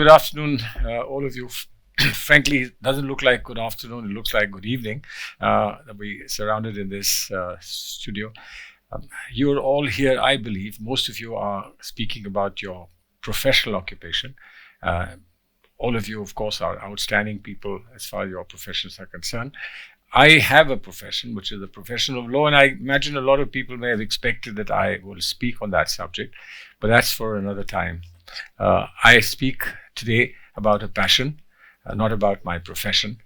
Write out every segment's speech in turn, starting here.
good afternoon, all of you. Frankly, it doesn't look like good afternoon. It looks like good evening. That we surrounded in this studio. You're all here, I believe. Most of you are speaking about your professional occupation. All of you, of course, are outstanding people as far as your professions are concerned. I have a profession, which is the profession of law, and I imagine a lot of people may have expected that I will speak on that subject, but that's for another time. I speak today about a passion, not about my profession.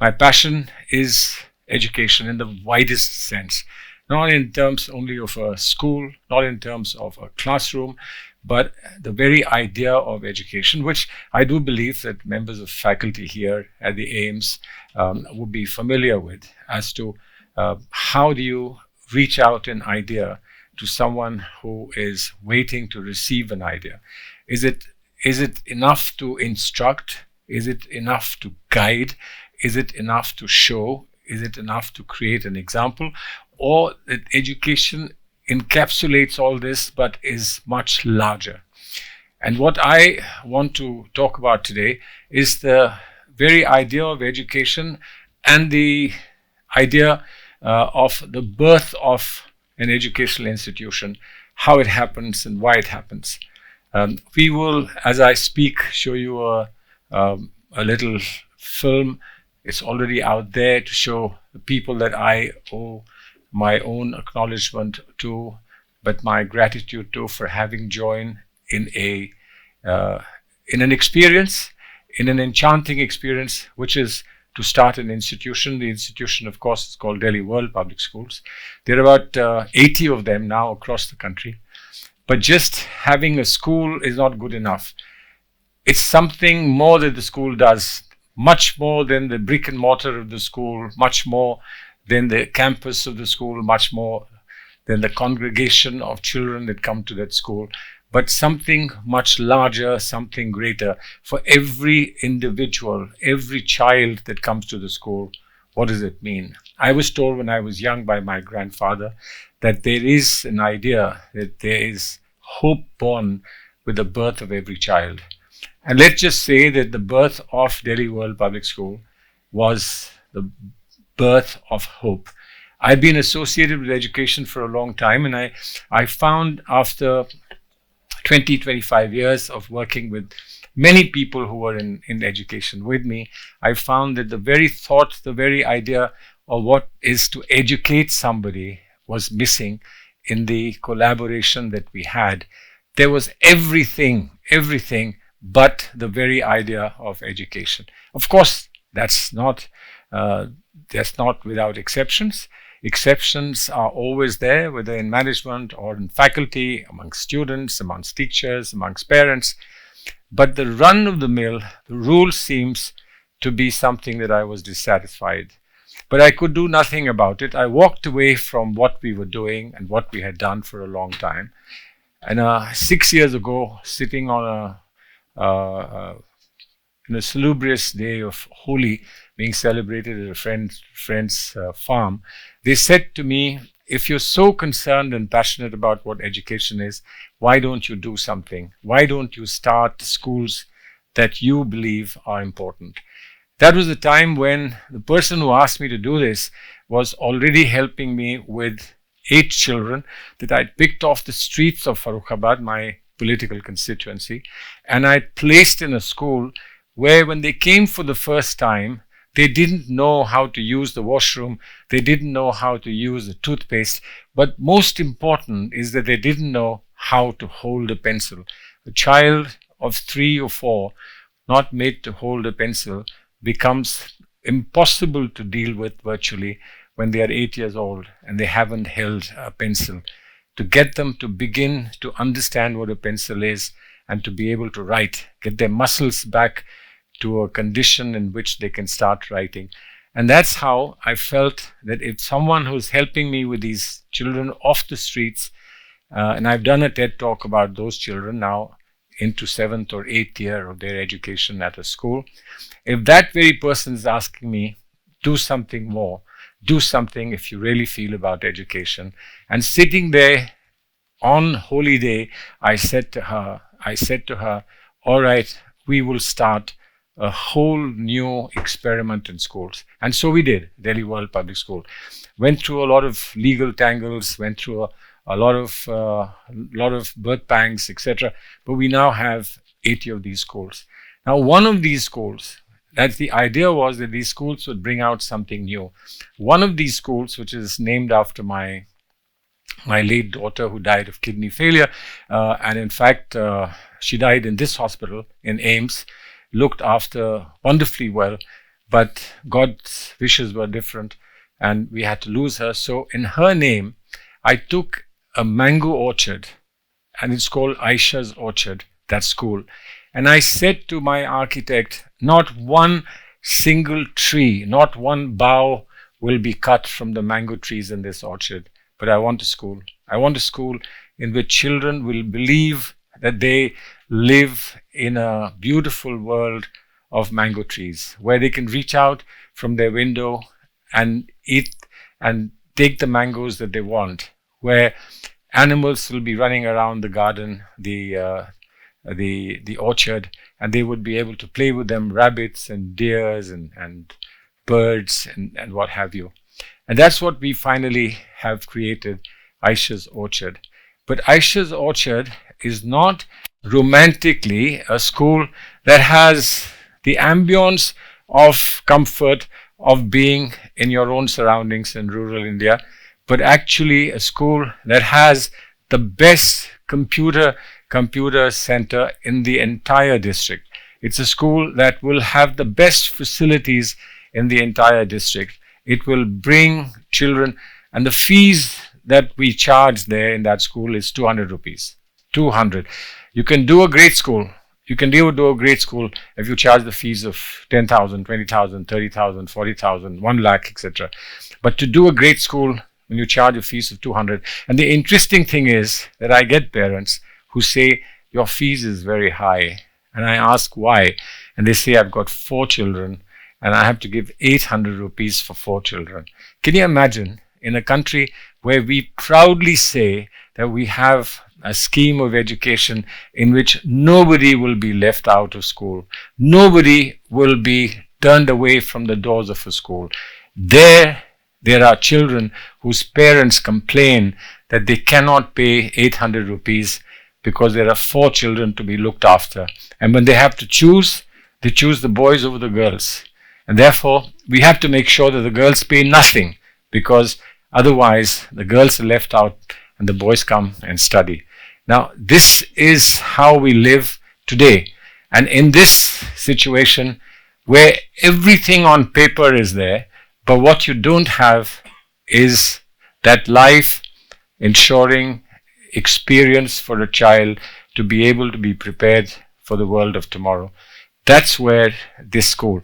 My passion is education in the widest sense, not in terms only of a school, not in terms of a classroom, but the very idea of education, which I do believe that members of faculty here at the AIIMS would be familiar with, as to how do you reach out an idea to someone who is waiting to receive an idea. Is it enough to instruct? Is it enough to guide? Is it enough to show? Is it enough to create an example? Or that education encapsulates all this but is much larger? And what I want to talk about today is the very idea of education and the idea of the birth of an educational institution, how it happens and why it happens. We will, as I speak, show you a little film. It's already out there to show the people that I owe my own acknowledgement to, but my gratitude to, for having joined in an experience, in an enchanting experience, which is to start an institution. The institution, of course, is called Delhi World Public Schools. There are about 80 of them now across the country. But just having a school is not good enough. It's something more that the school does, much more than the brick and mortar of the school, much more than the campus of the school, much more than the congregation of children that come to that school, but something much larger, something greater. For every individual, every child that comes to the school, what does it mean? I was told when I was young by my grandfather that there is an idea that there is hope born with the birth of every child. And let's just say that the birth of Delhi World Public School was the birth of hope. I've been associated with education for a long time, and I found after 25 years of working with many people who were in education with me, I found that the very thought, the very idea of what is to educate somebody was missing in the collaboration that we had. There was everything but the very idea of education. Of course, that's not without exceptions. Exceptions are always there, whether in management or in faculty, amongst students, amongst teachers, amongst parents. But the run of the mill, the rule seems to be something that I was dissatisfied. But I could do nothing about it. I walked away from what we were doing and what we had done for a long time. And 6 years ago, sitting on in a salubrious day of Holi being celebrated at a friend's farm, they said to me, if you're so concerned and passionate about what education is, why don't you do something? Why don't you start schools that you believe are important? That was the time when the person who asked me to do this was already helping me with 8 children that I'd picked off the streets of Farrukhabad, my political constituency, and I'd placed in a school where when they came for the first time, they didn't know how to use the washroom, they didn't know how to use the toothpaste, but most important is that they didn't know how to hold a pencil. A child of 3 or 4 not made to hold a pencil becomes impossible to deal with virtually when they are 8 years old and they haven't held a pencil. To get them to begin to understand what a pencil is and to be able to write, get their muscles back to a condition in which they can start writing. And that's how I felt that if someone who's helping me with these children off the streets, and I've done a TED talk about those children now into 7th or 8th year of their education at a school, if that very person is asking me, do something more, do something if you really feel about education. And sitting there on Holy Day, I said to her, all right, we will start a whole new experiment in schools. And so we did. Delhi World Public School went through a lot of legal tangles, went through a lot of birth pangs, etc. But we now have 80 of these schools. Now, one of these schools, that the idea was that these schools would bring out something new. One of these schools, which is named after my late daughter, who died of kidney failure, and in fact, she died in this hospital in AIIMS, looked after wonderfully well, but God's wishes were different, and we had to lose her. So in her name, I took a mango orchard, and it's called Aisha's Orchard, that school. And I said to my architect, not one single tree, not one bough will be cut from the mango trees in this orchard. But I want a school. I want a school in which children will believe that they live in a beautiful world of mango trees, where they can reach out from their window and eat and take the mangoes that they want, where animals will be running around the garden, the orchard, and they would be able to play with them, rabbits and deers and birds and what have you. And that's what we finally have created, Aisha's Orchard. But Aisha's Orchard is not romantically a school that has the ambience of comfort of being in your own surroundings in rural India, but actually a school that has the best computer center in the entire district. It's a school that will have the best facilities in the entire district. It will bring children, and the fees that we charge there in that school is 200 rupees. 200. You can do a great school. You can do a great school if you charge the fees of 10,000, 20,000, 30,000, 40,000, 1 lakh, etc. But to do a great school, when you charge a fees of 200, and the interesting thing is that I get parents who say, your fees is very high. And I ask why. And they say, I've got 4 children and I have to give 800 rupees for 4 children. Can you imagine, in a country where we proudly say that we have a scheme of education in which nobody will be left out of school, nobody will be turned away from the doors of a school. There are children whose parents complain that they cannot pay 800 rupees because there are 4 children to be looked after. And when they have to choose, they choose the boys over the girls. And therefore, we have to make sure that the girls pay nothing, because otherwise the girls are left out and the boys come and study. Now, this is how we live today. And in this situation, where everything on paper is there, but what you don't have is that life ensuring experience for a child to be able to be prepared for the world of tomorrow. That's where this school.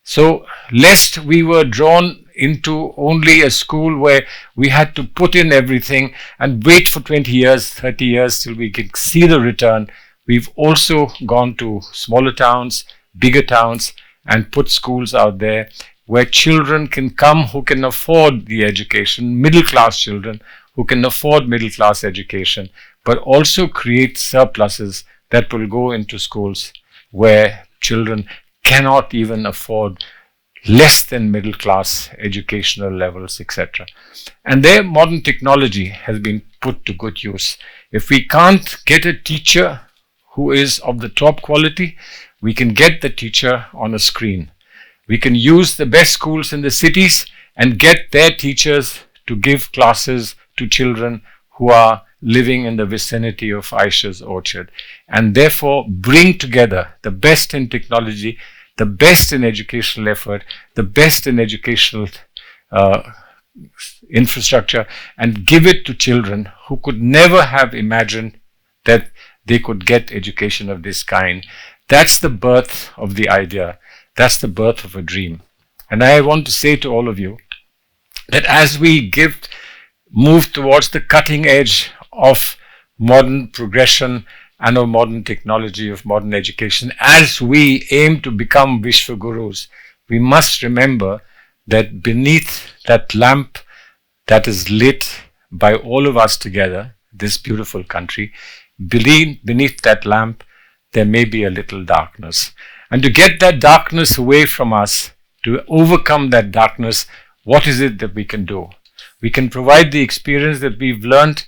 So, lest we were drawn into only a school where we had to put in everything and wait for 20 years, 30 years till we can see the return, we've also gone to smaller towns, bigger towns, and put schools out there where children can come who can afford the education, middle class children who can afford middle class education, but also create surpluses that will go into schools where children cannot even afford less than middle class educational levels, etc. And there modern technology has been put to good use. If we can't get a teacher who is of the top quality, we can get the teacher on a screen. We can use the best schools in the cities and get their teachers to give classes to children who are living in the vicinity of Aisha's Orchard, and therefore bring together the best in technology, the best in educational effort, the best in educational infrastructure, and give it to children who could never have imagined that they could get education of this kind. That's the birth of the idea. That's the birth of a dream. And I want to say to all of you that as we move towards the cutting edge of modern progression and of modern technology, of modern education, as we aim to become Vishwagurus, we must remember that beneath that lamp that is lit by all of us together, this beautiful country, beneath that lamp, there may be a little darkness. And to get that darkness away from us, to overcome that darkness, what is it that we can do? We can provide the experience that we've learned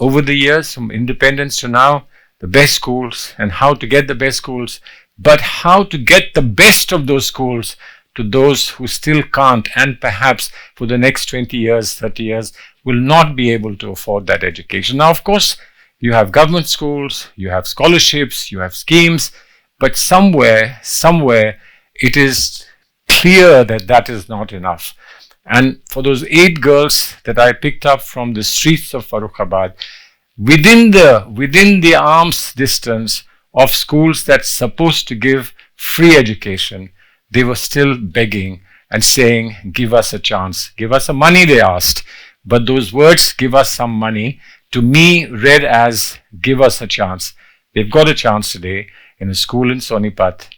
over the years, from independence to now, the best schools and how to get the best schools, but how to get the best of those schools to those who still can't, and perhaps for the next 20 years, 30 years, will not be able to afford that education. Now, of course, you have government schools, you have scholarships, you have schemes, but somewhere, it is clear that that is not enough. And for those 8 girls that I picked up from the streets of Farrukhabad, within the arm's distance of schools that's supposed to give free education, they were still begging and saying, give us a chance, give us some money, they asked. But those words, give us some money, to me read as, give us a chance. They've got a chance today in a school in Sonipat,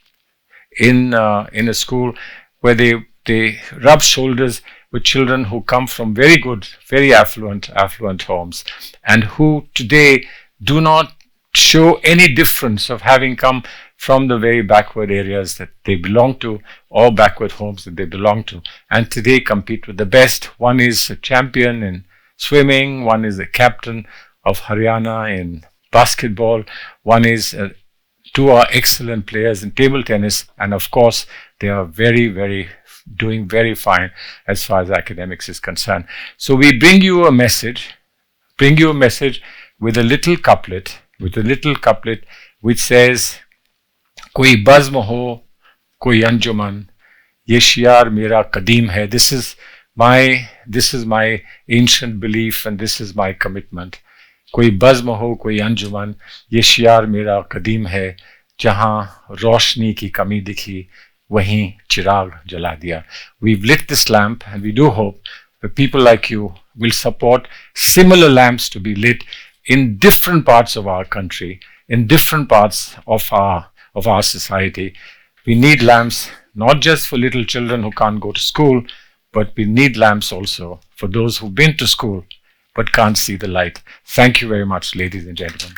in a school where they rub shoulders with children who come from very good, very affluent homes, and who today do not show any difference of having come from the very backward areas that they belong to, or backward homes that they belong to, and today compete with the best. One is a champion in swimming, one is the captain of Haryana in basketball, one is 2 are excellent players in table tennis, and of course they are doing very fine as far as academics is concerned. So we bring you a message with a little couplet which says, Koi bazm ho, koi anjuman, ye shiar mera kadeem hai. This is my ancient belief, and this is my commitment. Koi bazm ho, koi anjuman, ye shiar mera kadeem hai. Jahan roshni ki kami dikhi, wahin chirag jala diya. We've lit this lamp, and we do hope that people like you will support similar lamps to be lit in different parts of our country, in different parts of our society. We need lamps not just for little children who can't go to school, but we need lamps also for those who've been to school but can't see the light. Thank you very much, ladies and gentlemen.